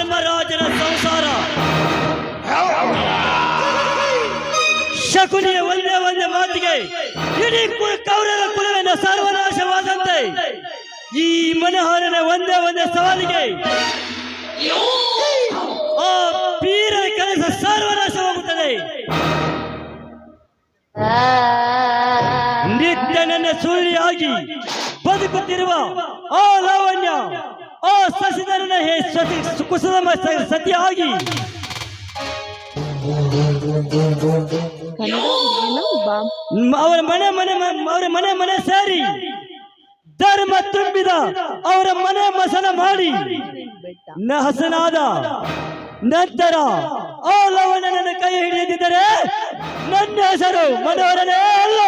ಧರ್ಮರಾಜನ ಸಂಸಾರ ಶಕುನಿಯ ಒಂದೇ ಮಾತಿಗೆ ಇಡೀ ಕೌರವ ಕುಲವೆಂದು ಸರ್ವನಾಶವಾದಂತೆ ಈ ಮನೋಹರನ ಒಂದೇ ಸವಾಲಿಗೆ ಆ ವೀರನ ಕೆಲಸ ಸರ್ವನಾಶವಾಗುತ್ತದೆ. ನಿತ್ಯ ನನ್ನ ಸುಳ್ಳಿಯಾಗಿ ಬದುಕುತ್ತಿರುವ ಆ ಲಾವಣ್ಯ ಆ ಶಶಿಧರನ ಕುಸುಮ ಸತಿಯಾಗಿ ಅವರ ಮನೆ ಸೇರಿ ಧರ್ಮ ತುಂಬಿದ ಅವರ ಮನೆ ಮಸನ ಮಾಡಿ ಹಸನಾದ ನಂತರ ಆ ಲವಣನ ಕೈ ಹಿಡಿಯದಿದ್ದರೆ ನನ್ನ ಹೆಸರು ಮನೋಹರನೇ ಅಲ್ಲ.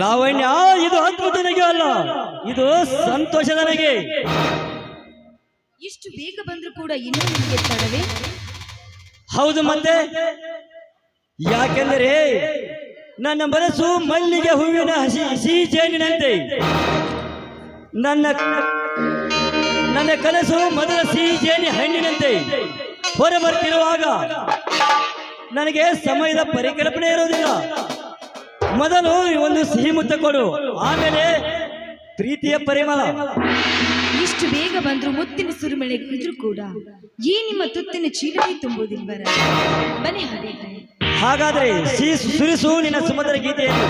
ಲಾವಣ್ಯ, ಇದು ಅದ್ಭುತ ನನಗೆ ಅಲ್ಲ, ಇದು ಸಂತೋಷ ನನಗೆ. ಇಷ್ಟು ಬೇಗ ಬಂದ್ರು ಕೂಡ ಇನ್ನೂ ನಿಮಗೆ ತಡವೇ? ಹೌದು, ಮತ್ತೆ ಯಾಕೆಂದರೆ ನನ್ನ ಮನಸ್ಸು ಮಲ್ಲಿಗೆ ಹೂವಿನ ಸಿಹಿ ಜೇನಿನಂತೆ, ನನ್ನ ಕನಸು ಮೊದಲ ಸಿಹಿ ಜೇನಿ ಹಣ್ಣಿನಂತೆ ಹೊರಬರ್ತಿರುವಾಗ ನನಗೆ ಸಮಯದ ಪರಿಕಲ್ಪನೆ ಇರುವುದಿಲ್ಲ. ಮೊದಲು ಒಂದು ಸಿಹಿ ಮುತ್ತ ಕೊಡು, ಆಮೇಲೆ ಪ್ರೀತಿಯ ಪರಿಮಳ. ಇಷ್ಟು ಬೇಗ ಬಂದ್ರು ಮುತ್ತಿನ ಸುರಿಮಳೆ ಇದ್ರು ಕೂಡ ಈ ನಿಮ್ಮ ತುತ್ತಿನ ಚೀಲವೇ ತುಂಬುವುದಿಲ್ವರ? ಬನ್ನಿ ಹಾಗಾದ್ರೆ ಸುರಿಸು ನಿನ್ನ ಸುಮಧುರ ಗೀತೆಯನ್ನು.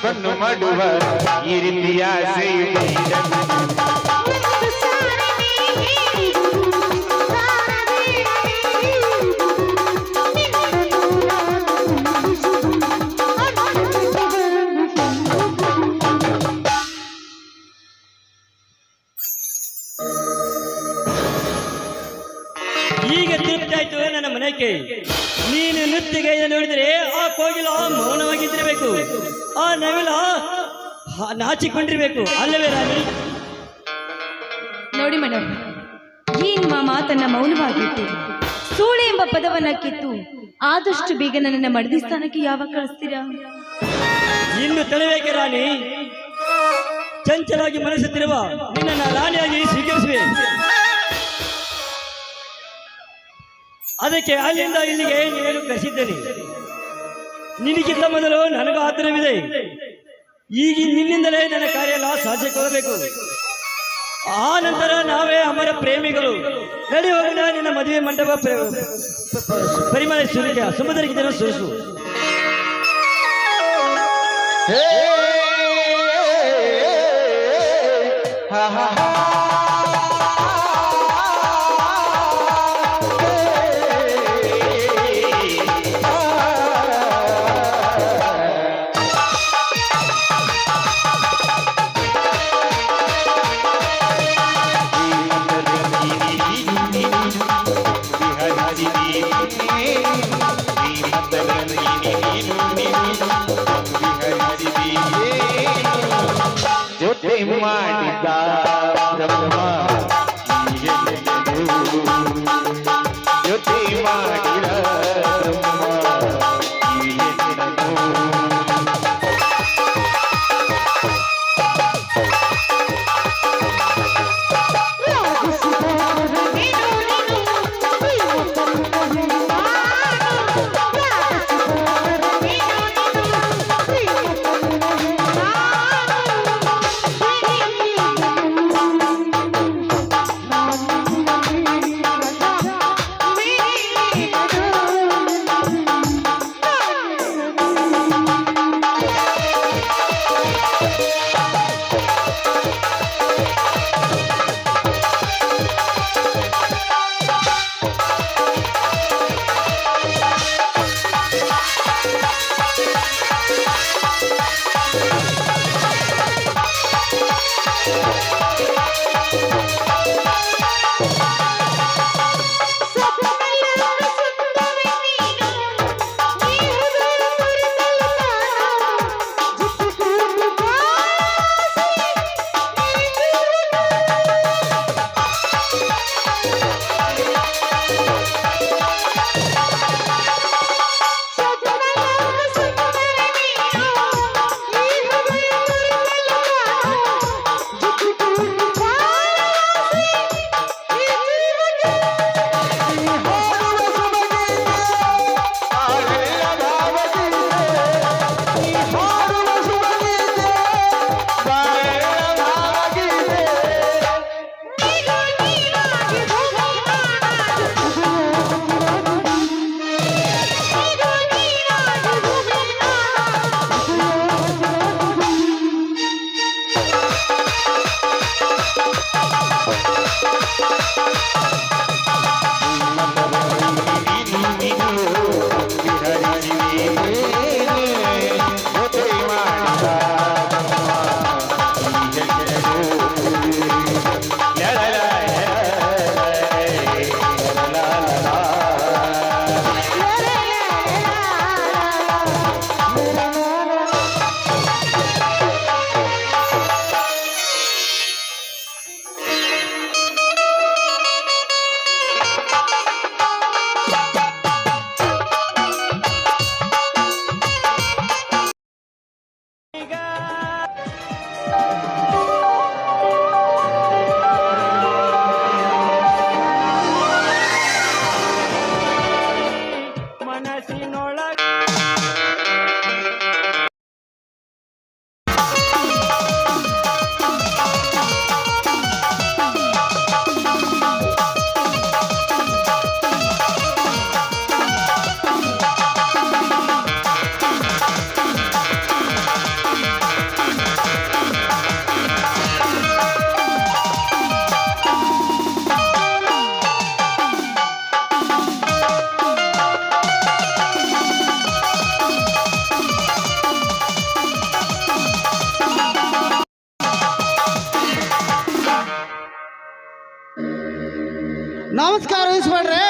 ಕಣ್ಣು ಮಾಡುವ ಈ ರೀತಿಯ ಈಗ ತೃಪ್ತಿ ಆಯ್ತು ನನ್ನ ಮನೆಗೆ. ನೀನು ನೃತ್ಯಗೆ ನೋಡಿದರೆ ಆ ಕೋಗಿಲ ಮೌನವಾಗಿದ್ದಿರಬೇಕು, ಆ ನವಿಲ ನಾಚಿಕೊಂಡಿರ್ಬೇಕು, ಅಲ್ಲವೇ ರಾಣಿ? ನೋಡಿ ಮೇಡಮ್, ಈ ನಿಮ್ಮ ಮಾತನ್ನ ಮೌನವಾಗಿಟ್ಟು ಸೂಳೆ ಎಂಬ ಪದವನ್ನ ಕಿತ್ತು ಆದಷ್ಟು ಬೇಗ ನನ್ನ ಮಡದಿ ಸ್ಥಾನಕ್ಕೆ ಯಾವಾಗ ಕಳಿಸ್ತೀರಾ? ಇನ್ನು ತಡಬೇಕೆ ರಾಣಿ? ಚಂಚಲಾಗಿ ಮನಸ್ಸುತ್ತಿರುವ ನಿನ್ನ ರಾಣಿಯಾಗಿ ಸ್ವೀಕರಿಸುವೆ. ಅದಕ್ಕೆ ಅಲ್ಲಿಂದ ಇಲ್ಲಿಗೆ ನೀನು ಕರೆಸಿದ್ದೇನೆ. ನಿನಗಿಂತ ಮೊದಲು ನನಗೂ ಆತರವಿದೆ. ಈಗ ನಿನ್ನಿಂದಲೇ ನನ್ನ ಕಾರ್ಯ ಎಲ್ಲ ಸಾಧ್ಯಗೊಳ್ಳಬೇಕು. ಆ ನಂತರ ನಾವೇ ಅಮರ ಪ್ರೇಮಿಗಳು. ನಡಿ ಹೋಗೋಣ, ನಿನ್ನ ಮದುವೆ ಮಂಟಪ ಪರಿಮಳ ಸುರಿಯ ಸಮುದ್ರ ಗೀತೆಯನ್ನು ಸುರಿಸು. ಹಾ ಹಾ ಹಾ. ಜೊತೆ ಮಾಡಿದ ಬ್ರಹ್ಮ ಜೊತೆ ಮಾಡಿದ ಬ್ರಹ್ಮ ನಮಸ್ಕಾರ ಇಸ್ಬೇಡ್ರಿ,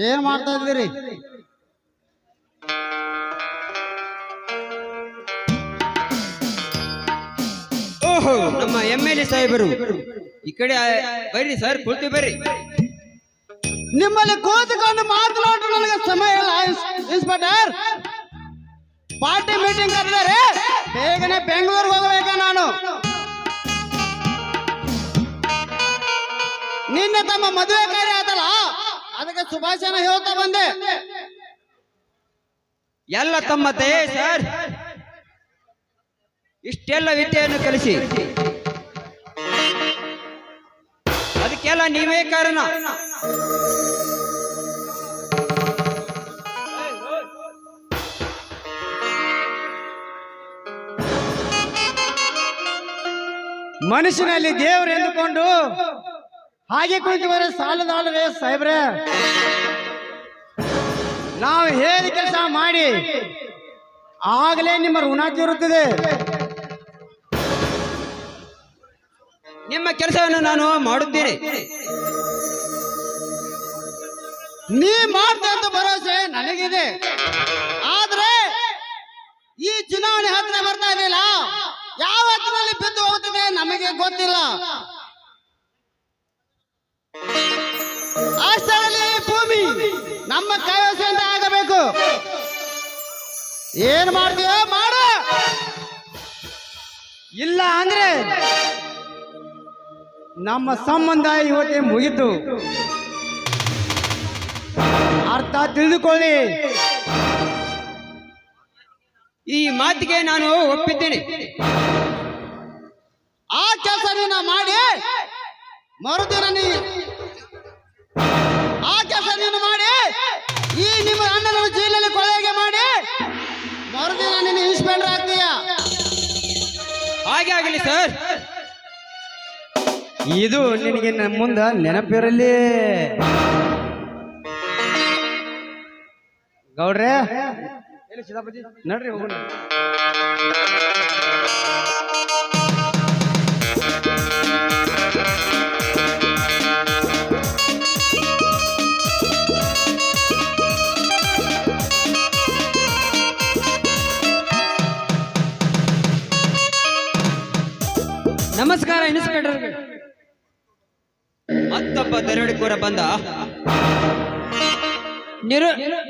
ಏನ್ ಮಾಡ್ತಾ ಇದ್ದೀರಿ? ಓಹೋ, ನಮ್ಮ MLA ಸಾಹೇಬರು ಈ ಕಡೆ ಬರ್ರಿ ಸರ್, ಕೂರ್ತಿ ಬರ್ರಿ. ನಿಮ್ಮಲ್ಲಿ ಕೂತ್ಕೊಂಡು ಮಾತನಾಡಲು ನನಗೆ ಸಮಯ ಇಲ್ಲ ಇನ್ಸ್ಪೆಕ್ಟರ್. ಪಾರ್ಟಿ ಮೀಟಿಂಗ್ ಕರೆದರೆ ಬೇಗನೆ ಬೆಂಗಳೂರಿಗೆ ಹೋಗಬೇಕ ನಾನು. ನಿನ್ನೆ ತಮ್ಮ ಮದುವೆ ಕಾರ್ಯ ಆತಲ್ಲ, ಅದಕ್ಕೆ ಶುಭಾಶಯನ ಹೇಳ್ತಾ ಬಂದೆ. ಎಲ್ಲ ತಮ್ಮ ದಯೆ ಸರ್. ಇಷ್ಟೆಲ್ಲ ವಿದ್ಯೆಯನ್ನು ಕಲಿಸಿ ಅದಕ್ಕೆಲ್ಲ ನೀವೇ ಕಾರಣ. ಮನುಷ್ಯನಲ್ಲಿ ದೇವರು ಎಂದುಕೊಂಡು ಹಾಗೆ ಕುಳಿತುವರೆ ಸಾಲದಾಳರೆ ಸಾಹೇಬ್ರೆ. ನಾವು ಹೇಳಿ ಕೆಲಸ ಮಾಡಿ ಆಗಲೇ ನಿಮ್ಮ ಋಣ ತೀರುತ್ತದೆ. ನಿಮ್ಮ ಕೆಲಸವನ್ನು ನಾನು ಮಾಡುತ್ತೇನೆ. ನೀ ಮಾಡ್ತೆ ಅಂತ ಭರವಸೆ ನನಗಿದೆ. ಆದ್ರೆ ಈ ಚುನಾವಣೆ ಹತ್ರ ಬರ್ತಾ ಇದೆಯಲ್ಲ, ಯಾವ ಹತ್ತಿರಲ್ಲಿ ಬಿದ್ದು ಹೋಗುತ್ತದೆ ನಮಗೆ ಗೊತ್ತಿಲ್ಲ. ಆ ಸ್ಥಳದಲ್ಲಿ ಭೂಮಿ ನಮ್ಮ ಕೈವಶದಿಂದ ಆಗಬೇಕು. ಏನ್ ಮಾಡ್ತೀಯೋ ಮಾಡು, ಇಲ್ಲ ಅಂದ್ರೆ ನಮ್ಮ ಸಂಬಂಧ ಇವತ್ತೇ ಮುಗಿತು. ಅರ್ಥ ತಿಳಿದುಕೊಳ್ಳಿ. ಈ ಮಾತಿಗೆ ನಾನು ಒಪ್ಪಿದ್ದೇನೆ. ಆ ಕೆಲಸ ನೀನು ಮಾಡಿ ಮರುದಿನ ಆ ಕೆಲಸ ನೀನು ಮಾಡಿ ಈ ನಿಮ್ಮ ಅಣ್ಣನ ಜೈಲಲ್ಲಿ ಕೊಲೆಗೆ ಮಾಡಿ ಮರುದಿನ ನೀನು ಇನ್ಸ್ಪೆಕ್ಟರ್ ಆಗ್ತೀಯ. ಹಾಗೆ ಆಗಲಿ ಸರ್. ಇದು ನಿನಗೆ ಮುಂದ ನೆನಪಿರಲಿ. ಗೌಡ್ರೆ ನಡ್ರಿ ಹೋಗೋಣ. ನಮಸ್ಕಾರ ಇನ್ಸ್ಪೆಕ್ಟರ್. ಮತ್ತೊಬ್ಬ ದರೋಡೆಕೋರ ಬಂದ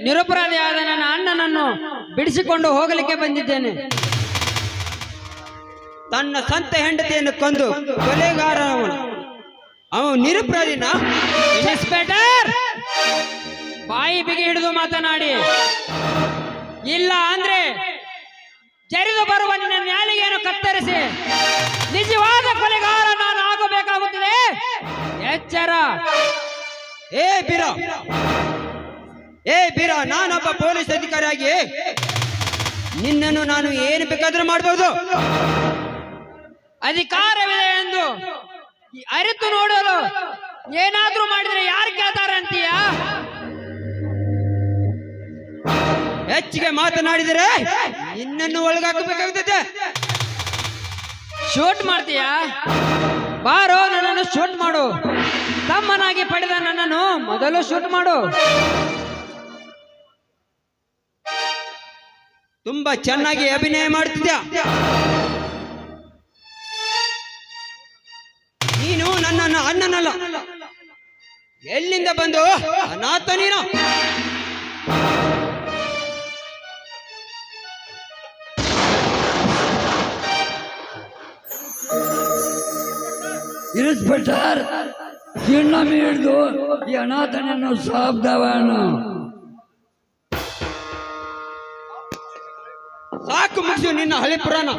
ನಿರಪರಾಧಿಯಾದ ನನ್ನ ಅಣ್ಣನನ್ನು ಬಿಡಿಸಿಕೊಂಡು ಹೋಗಲಿಕ್ಕೆ ಬಂದಿದ್ದೇನೆ. ತನ್ನ ಸ್ವಂತ ಹೆಂಡತಿಯನ್ನು ಕೊಂದು ಕೊಲೆಗಾರ ಅವನು ನಿರಪರಾಧಿನ. ಇನ್ಸ್ಪೆಕ್ಟರ್, ಬಾಯಿ ಬಿಗಿ ಹಿಡಿದು ಮಾತನಾಡಿ, ಇಲ್ಲ ಅಂದ್ರೆ ಜರಿದು ಬರುವ ನಿನ್ನ ನ್ಯಾಲಿಗೆಯನ್ನು ಕತ್ತರಿಸಿ ನಿಜವಾದ ಕೊಲೆಗಾರ ನಾನು ಆಗಬೇಕಾಗುತ್ತದೆ. ಎಚ್ಚರ. ಏ ಬೀರ, ನಾನೊಬ್ಬ ಪೊಲೀಸ್ ಅಧಿಕಾರಿಯಾಗಿ ನಿನ್ನನ್ನು ನಾನು ಏನು ಬೇಕಾದ್ರೂ ಮಾಡಬಹುದು. ಅಧಿಕಾರವಿದೆ ಎಂದು ಅರಿತು ನೋಡಲು ಏನಾದ್ರೂ ಮಾಡಿದ್ರೆ ಯಾರು ಕೇಳ್ತಾರೆ ಅಂತೀಯ? ಹೆಚ್ಚಿಗೆ ಮಾತನಾಡಿದರೆ ನಿನ್ನನ್ನು ಒಳಗಾಕಬೇಕಾಗುತ್ತದೆ. ಶೂಟ್ ಮಾಡ್ತೀಯಾ? ಬಾರೋ, ನನ್ನನ್ನು ಶೂಟ್ ಮಾಡು. ತಮ್ಮನಾಗಿ ಪಡೆದ ನನ್ನನ್ನು ಮೊದಲು ಶೂಟ್ ಮಾಡು. ತುಂಬಾ ಚೆನ್ನಾಗಿ ಅಭಿನಯ ಮಾಡ್ತಿದ್ಯಾ. ನೀನು ನನ್ನನ್ನು ಅಣ್ಣನಲ್ಲ, ಎಲ್ಲಿಂದ ಬಂದು ಅನಾಥ ನೀನು. ಇನ್ಸ್ಪೆಕ್ಟರ್, ಇನ್ನೊಮ್ಮೆ ಹಿಡಿದು ಈ ಅನಾಥನನ್ನು ಸಾಬ್ದವನು. ಸಾಕು, ಮುಗಿಸು ನಿನ್ನ ಹಳೆ ಪುರಾಣ.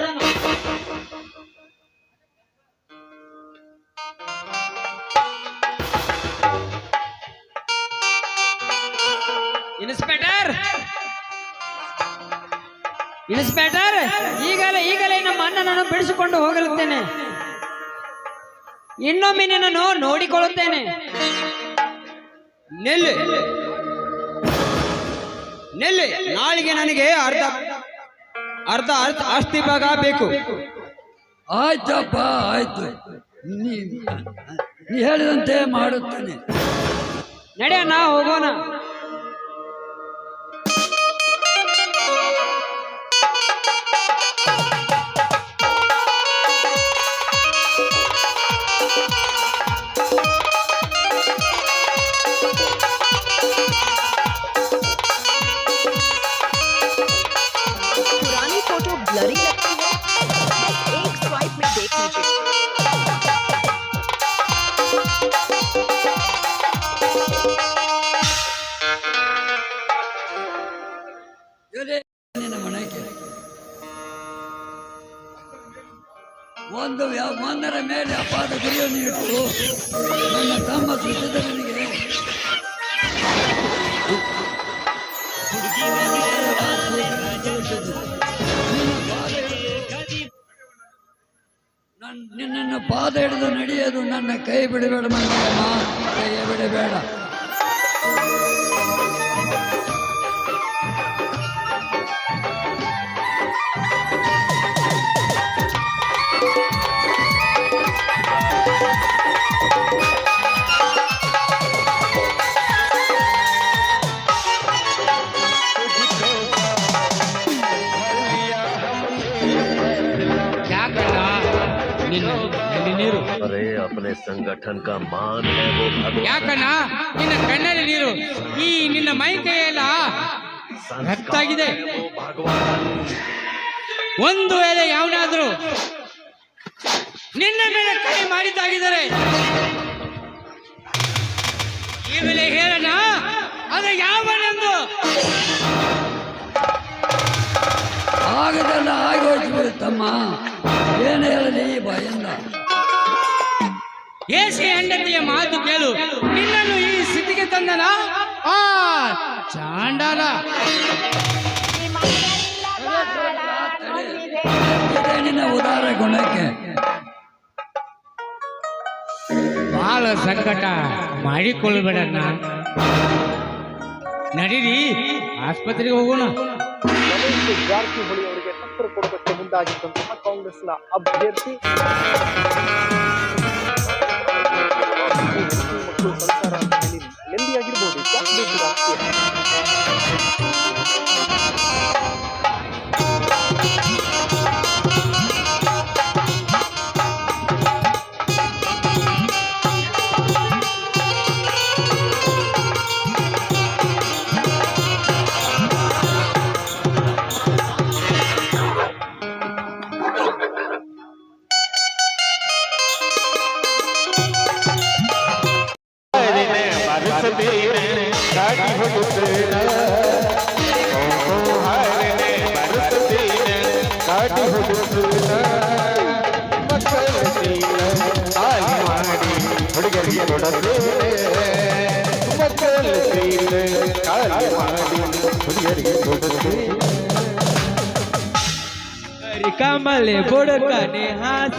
ಇನ್ಸ್ಪೆಕ್ಟರ್, ಈಗಲೇ ನಮ್ಮ ಅಣ್ಣನನ್ನು ಬಿಡಿಸಿಕೊಂಡು ಹೋಗಲುತ್ತೇನೆ. ಇನ್ನೊಮ್ಮೆ ನಿನ್ನನ್ನು ನೋಡಿಕೊಳ್ಳುತ್ತೇನೆ. ನೆಲ್ಲಿ, ನಾಳೆಗೆ ನನಗೆ ಅರ್ಧ ಆಸ್ತಿ ಭಾಗ ಬೇಕು. ಆಯ್ತಪ್ಪ, ಆಯ್ತು. ನೀ ಹೇಳಿದಂತೆ ಮಾಡುತ್ತೇನೆ. ನಡೆಯೋಣ, ಹೋಗೋಣ. पुरानी फोटो ब्लरी लगती है, एक स्वाइप में देख लीजिए। ನಿನ್ನ ಮನೆಗೆ ಒಂದರ ಮೇಲೆ ಅಪಾದ ಗುರಿಯನ್ನು ಇಟ್ಟು ನನ್ನ ತಮ್ಮ ಸುಚಿತನಿಗೆ ನಿನ್ನ ನಿನ್ನನ್ನು ಪಾದ ಹಿಡಿದು ನಡೆಯೋದು ನನ್ನ ಕೈ ಬಿಡಬೇಡ ಮಂಗಮ್ಮ, ಕೈ ಬಿಡಬೇಡ. ನೀರು अरे अपने संगठन का मान है वो भगवान ಯಾಕಣ್ಣ ನಿನ್ನ ಕಣ್ಣಲ್ಲಿ ನೀರು, ಈ ನಿನ್ನ ಮೈ ಕೈಯೆಲ್ಲ ರಕ್ತಾಗಿದೆ. ಒಂದು ವೇಳೆ ಯಾವನಾದ್ರೂ ನಿನ್ನ ಮೇಲೆ ಕೈ ಮಾಡಿದ್ದಾಗಿದ್ದಾರೆ ಈ ವೇಳೆ ಹೇಳೋಣ ಅದು ಯಾವನೆಂದು. ಆಗದೆಲ್ಲ ಆಗೋಯ್ತು ಬಿಡು ತಮ್ಮ, ಏನು ಹೇಳಲಿ ಈ ಬಾಯಿಂದ. ಏಸಿ ಹೆಂಡತಿಯ ಮಾತು ಕೇಳು, ನಿನ್ನನ್ನು ಈ ಸ್ಥಿತಿಗೆ ತಂದನ ಆ ಚಾಂಡಾಲ. ಇದೇ ನಿನ್ನ ಉದಾರ ಗುಣಕ್ಕೆ. ಬಹಳ ಸಂಕಟ ಮಾಡಿಕೊಳ್ಳಬೇಡಣ್ಣ, ನಡೀರಿ ಆಸ್ಪತ್ರೆಗೆ ಹೋಗೋಣ. ರಮೇಶ್ ಜಾರಕಿಹೊಳಿ ಅವರಿಗೆ ಟಕ್ಕರ್ ಕೊಡೋದಕ್ಕೆ ಮುಂದಾಗಿದ್ದಂತಹ ಕಾಂಗ್ರೆಸ್ನ ಅಭ್ಯರ್ಥಿ ಮತ್ತು ಸಂಸಾರ ನೆಮ್ಮದಿಯಾಗಿರ್ಬೋದು. ಯಾಕೆ ರಾಜಕೀಯ ಹುಡುಗರಿಗೆ ಕಮಲೆ ಬುಡಕನೆ ಹಾಸ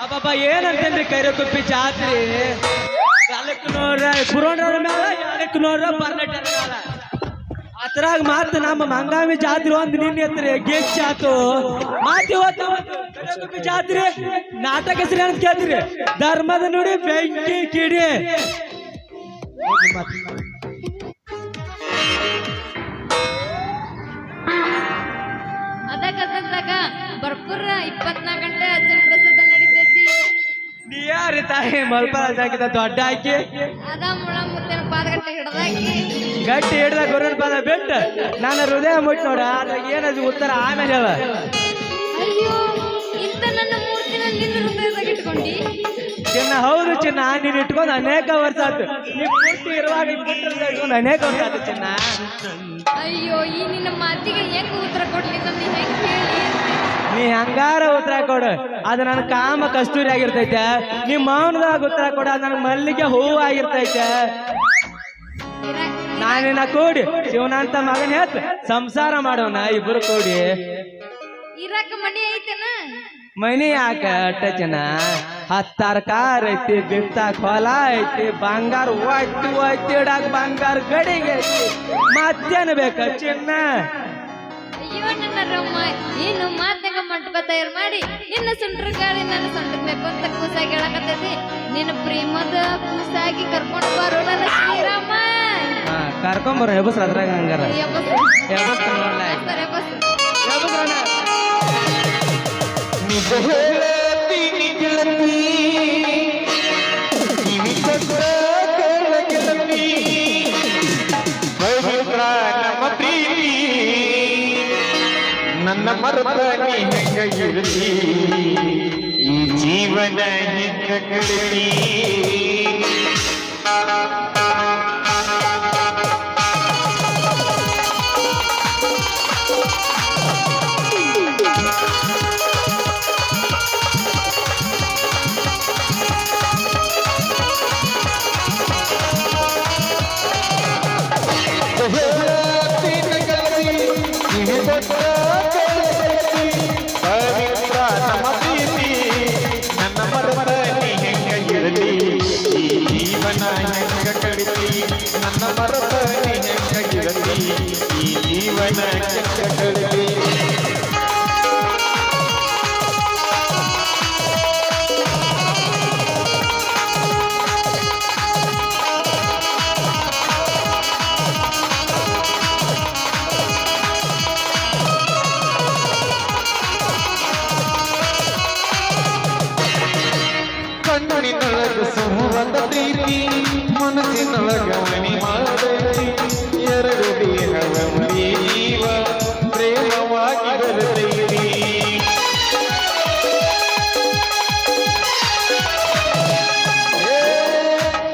ಅಬ್ಬಬ್ಬ ಏನಂತೇನ್ರಿ ಕೈರಕೊಪ್ಪಿ ಜಾತ್ರೆ ಕಾಲಕ್ಕನೋರ ಪುರೋಣರ ಮೇಲ ಯಾರಕ್ಕನೋರ ಬರ್ಲಟ್ಟರ ಮೇಲ ಅದ್ರಾಗ ಮಾತು ನಮ್ಮ ಮಂಗಾಮಿ ಜಾತ್ರೆ ಒಂದು ನಿನ್ನೆ ಹತ್ರ ಗೆಚ್ಚಾತು ಮಾತು ಇವತ್ತು ಕೈರಕೊಪ್ಪಿ ಜಾತ್ರೆ ನಾಟಕ ಹೆಸರು ಅಂತ ಕೇಳ್ತೀರಿ ಧರ್ಮದ ನುಡಿ ಬೆಂಕಿ ಕಿಡಿ ಅದಕ್ಕ ಬರ್ಪುರ 24 ಗಂಟೆ ಅಜ್ಜನ ಪ್ರಸಾದ ನಡೀತೈತಿ. ನೀ ಯಾರಿ ತಾಯಿ ಮಲ್ಪರ ಜಾಕಿದ ದೊಡ್ಡ ಹಾಕಿ ಅದ ಮುಳ ಮುತ್ತಿನ ಪಾದಗಟ್ಟೆ ಹಿಡ್ದಾಕಿ ಗಟ್ಟಿ ಹಿಡ್ದ ಗುರುನ ಪಾದ ಬಿಟ್ಟು ನಾನು ಹೃದಯ ಮುಟ್ಟು ನೋಡ ಅದ್ರಾಗ ಏನದು ಉತ್ತರ ಆಮೇಲೆ ಹೇಳ. ಅಯ್ಯೋ ಇಂತ ನನ್ನ ಮೂರ್ತಿನ ನಿನ್ನ ಹೃದಯದಾಗ ಇಟ್ಕೊಂಡಿ. ಚಿನ್ನ ಹೌದು ಚಿನ್ನ, ನೀನ್ ಇಟ್ಕೊಂಡು ಅನೇಕ ವರ್ಷ ಆಯ್ತು. ನೀ ಪುಟ್ಟಿ ಇರುವಾಗ ಇಟ್ಕೊಂಡು ಅನೇಕ ವರ್ಷ ಆಯ್ತು ಚಿನ್ನ. ಅಯ್ಯೋ ಈ ನಿನ್ನ ಮಾತಿಗೆ ಹೆಂಗ ಉತ್ತರ ಕೊಡ್ಲಿ ತಂದಿ, ಹೆಂಗ್ ಹೇಳಿ? ನೀ ಹಂಗಾರ ಉತ್ತರ ಕೊಡು, ಅದು ನನ್ನ ಕಾಮ ಕಸ್ತೂರಿ ಆಗಿರ್ತೈತೆ. ನೀ ಮೌನದಾಗ ಉತ್ತರ ಕೊಡು, ಅದು ನನಗೆ ಮಲ್ಲಿಗೆ ಹೂವು ಆಗಿರ್ತೈತೆ. ನಾನಿನ್ನ ಕೂಡಿ ಶಿವನಂತ ಮಗನ ಹೆತ್ ಸಂಸಾರ ಮಾಡೋಣ ಇಬ್ರು ಕೂಡಿ. ಇರಾಕ ಮನಿ ಐತೆನ? ಮನಿ ಯಾಕ ಅಟ್ಟ ಚೆನ್ನ, 10 ಕಾರ್ ಐತಿ, ಬಿತ್ತಾಕ ಹೊಲ ಐತಿ, ಬಂಗಾರ ಒತ್ತಿ ಒತ್ತಿ ಇಡಾಕ ಬಂಗಾರ ಗಡಿಗೆ ಐತಿ, ಮತ್ತೇನು ಬೇಕ ಚಿನ್ನ? ಅಯ್ಯೋ ನನ್ನ ರಮ್ಮ, ನೀನು ಮಾತಾಗ ಮಂಟಪ ತಯಾರು ಮಾಡಿ ನಿನ್ನ ಸುಂಟ್ರ ಗಾಳಿ ನನ್ನ ಸೊಂಟಬೇಕು ಅಂತ ಕೂಸಾಗಿ ಹೇಳಕತ್ತೈತಿ. ನಿನ್ನ ಪ್ರೇಮದ ಕೂಸಾಗಿ ಕರ್ಕೊಂಡು ಬರೋ ನನ್ನ ಶ್ರೀರಾಮ. ಕರ್ಕೊಂಬರ ಎಬಸ್ರ ಅದ್ರಾಗ ಹಂಗಾರ ಎಬ್ಬಸ್ರು. ಎಬಸ್ರ ನೋಡ್ಲ ಸರಿ, ಎಬ್ಬಸ್ರು. ಎಬಸ್ರಣ್ಣ. ನಿಜ ಹೇಳತೀನಿ ಗೆಳತಿ, ಕಿವಿ ಕೊಟ್ಟ ಕೇಳಕ್ಕೆ ಪವಿತ್ರ ನಮ್ಮ ಪ್ರೀತಿ ನನ್ನ ಮರದ ನೀ ಹೆಂಗ ಇರಲಿ ಈ ಜೀವನ ಹೆಂಗ ಕಳಲಿ ಪವಿತ್ರ ನಮ್ಮ ಪ್ರೀತಿ ನನ್ನ ಮರದ ನೀ ಹೆಂಗ ಇರಲಿ ಈ ಜೀವನ ಹೆಂಗ ಕಳಲಿ ನನ್ನ ಮರದ ನೀ ಹೆಂಗ ಇರಲಿ ಈ ಜೀವನ ಹೆಂಗ ಕಳಲಿ ಕಣ್ಣಿನೊಳಗ ಸುಮುವಂತ ಪ್ರೀತಿ ಮನಸ್ಸಿನೊಳಗ ಮನಿ ಮಾಡೈತಿ ಎರಡು ದೇಹವ ಮರಿ ಜೀವ ಪ್ರೇಮವಾಗಿ ಬರತೈತಿ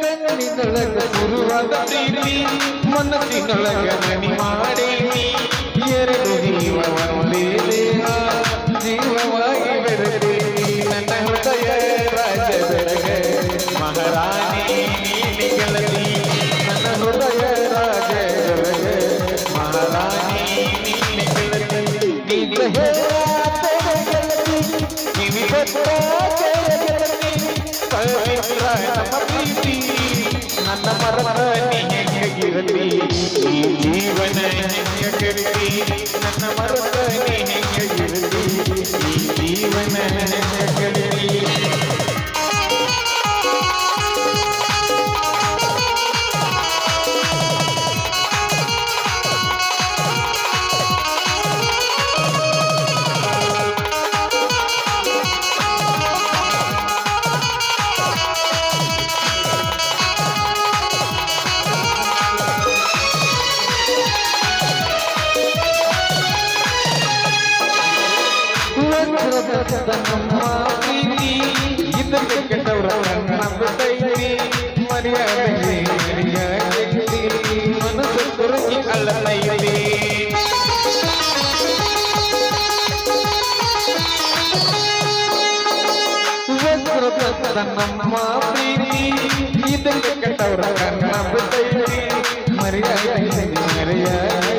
ಕಣ್ಣಿನೊಳಗ ಸುರುವಾದ ಪ್ರೀತಿ ಮನಸ್ಸಿನೊಳಗ ಮನಿ ಮಾಡೈತಿ ಎರಡು ಜೀವ ಒಂದೇ ದೇಹ ಜೀವವಾಗಿ ಬರತೈತಿ ನನ್ನ ಹೃದಯ ರಾಜ ಬೆರಗ ಮಹಾರಾಣಿ ನೀಲಿ ಗೆಳತಿ ನನ್ನ ಹೃದಯ ರಾಜ ಬೆರಗ ಮಹಾರಾಣಿ ನೀಲಿ ಗೆಳತಿ ನೀತ ಗೆಳತಿ ಕಿವಿ ಕೊಟ್ಟ ಗೆಳತಿ ಪವಿತ್ರ ನಮ್ಮ ಪ್ರೀತಿ ನನ್ನ ಮರದ ನೀ ಹೆಂಗಿರಲಿ ಈ ಜೀವನ ಹೆಂಗ ಕಳಲಿ ನನ್ನ ಮರದ ನೀ ಹೆಂಗಿರಲಿ ಈ ಜೀವನ ಹೆಂಗ ಕಳಲಿ ನಮ್ಮ ಪ್ರೀತಿ ಇದಕ್ಕೆ ಕೆಟ್ಟವರ ಕಣ್ಣ ಬಿಟ್ಟೈತಿ ಮರ್ಯಾದೆ ಮರ್ಯಾದೆ ಮನಸ್ಸು ತುರುಕಿ ಅಲ್ಲೈತಿ ನಮ್ಮ ಪ್ರೀತಿ ಇದಕ್ಕೆ ಕೆಟ್ಟವರ ಕಣ್ಣ ಬಿಟ್ಟೈತಿ ಮರ್ಯಾದೆ ಮರ್ಯಾದೆ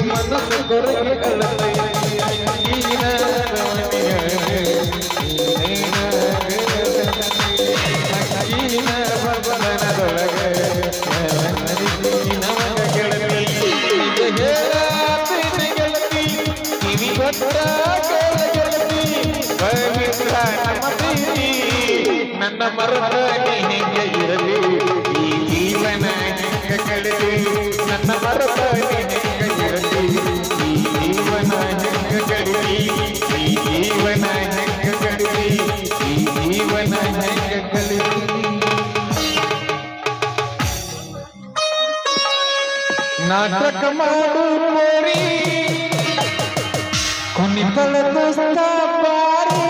ಮನಸ್ಸು ತುರುಕಿ ಅಲ್ಲೈತಿ ನನ್ನ ಮರದ ನೀ ಹೆಂಗ ಇರಲಿ ಈ ಜೀವನ ಹೆಂಗ ಕಳಲಿ ನನ್ನ ಮರದ ನೀ ಹೆಂಗ ಇರಲಿ ಈ ಜೀವನ ಹೆಂಗ ಕಳಲಿ ಈ ಜೀವನ ಹೆಂಗ ಕಳಲಿ ಈ ಜೀವನ ಹೆಂಗ ಕಳಲಿ ನಾಟಕ ಮಾಡು ಮೋರಿ ಕುಣಿತಳ ದೋಸ್ತ ಬಾರಿ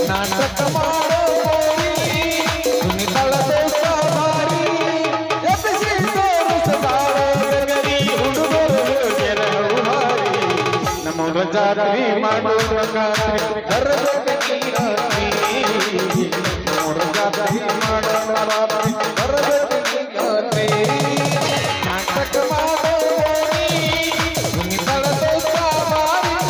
ನಾಟಕ ಮಾಡೋ ಕುಣಿತಳ ದೋಸ್ತ ಬಾರಿ ನಮ್ಮ ಜಾತ್ರೆ ಮಾಡೋಣ ಜಾತ್ರೆ ಮಾಡೋಣ ನಾಟಕ ಮಾಡೋ ಕುಣಿತಳ ದೋಸ್ತ ಬಾರಿ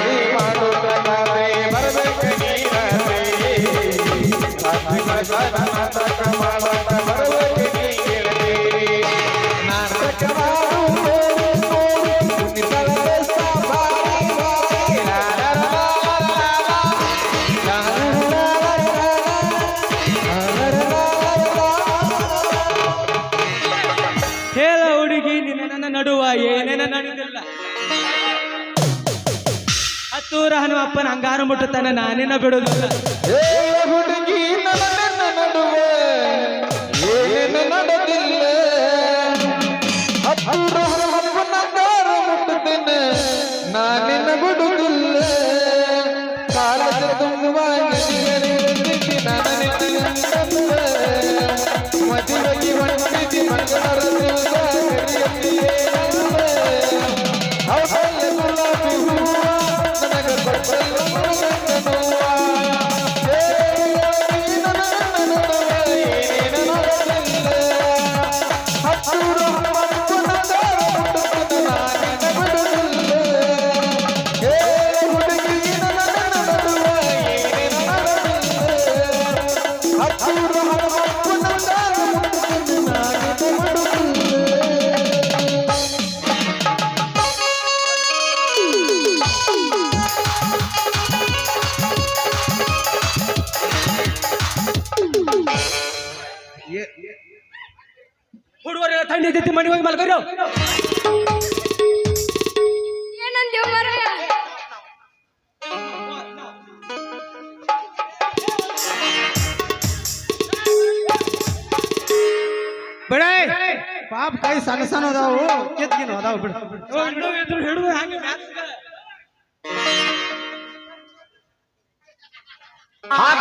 ಮದುವೆ ಮಾಡೋ ಪ್ರಕಾರೇ ಬರಬೇಕು ನೀನಂತೆ ನಾಟಕ ಮಾಡಕ ಬರಬೇಕು ನೀ ಗೆಳತಿ ನಾಟಕ ಮಾಡು ಹೇಳ ಹುಡುಗಿ ನಿನ್ನ ನನ್ನ ನಡುವ ಏನೇನ ನಡೆದಿಲ್ಲ ಹತ್ತೂರ ಹನುಮಪ್ಪನ ಅಂಗಾರ ಮುಟ್ಟುತ್ತಾನೆ ನಾನೇನ ಬಿಡುದಿಲ್ಲ ಹುಡುಗಿ ನನ್ನ ನಡುವೆ ಏನು ನಡೆದಿಲ್ಲ ಹತ್ತೂರ ಹನುಮಪ್ಪನ ಅಂಗಾರ ಮುಟ್ಟುತ್ತೇನೆ ನಾನಿನ್ನ ಬಿಡುದಿಲ್ಲ ಕಾಲದ ತುಂಬುವ ಮದುವೆಗೆ ಹೊಂದಿಸಿ ಮಂಗಳರ ದಿವಸ ಹೌದಲ್ಲ ಗುಲಾಬಿ ಹೂವ ನನಗ ಕೊಟ್ಟಲ್ಲ ನೋವ ಹತ್ತೂರ ಹನುಮಪ್ಪನ ಅಂಗಾರ ಮುಟ್ಟುತ್ತೇನೆ ನಾನಿನ್ನ ಬಿಡುದಿಲ್ಲ ಹುಡುಗಿ ನನ್ನ ನಡುವೆ ಏನೇನು ನಡೆದಿಲ್ಲ ಹತ್ತೂರ ಹನುಮಪ್ಪನ ಅಂಗಾರ ಮುಟ್ಟುತ್ತೇನೆ ನಾನಿನ್ನ ಬಿಡುದಿಲ್ಲ ಹುಡುಗರೆಲ್ಲ ಥಂಡಿ ಇದ್ದೈತಿ ಮನೆ ಹೋಗಿ ಮಲ್ಕರು ಏನಂದ್ಯೋ ಮಾರಾಯ ಬಿಡ ಪಾಪ ಕೈ ಸಣ್ಣ ಸಣ್ಣ ಅದಾವು ಕಿತ್ಕಿನ ಅದಾವು ಬಿಡು ಹಿಡಿದು ಹಂಗೆ ಹಾಗ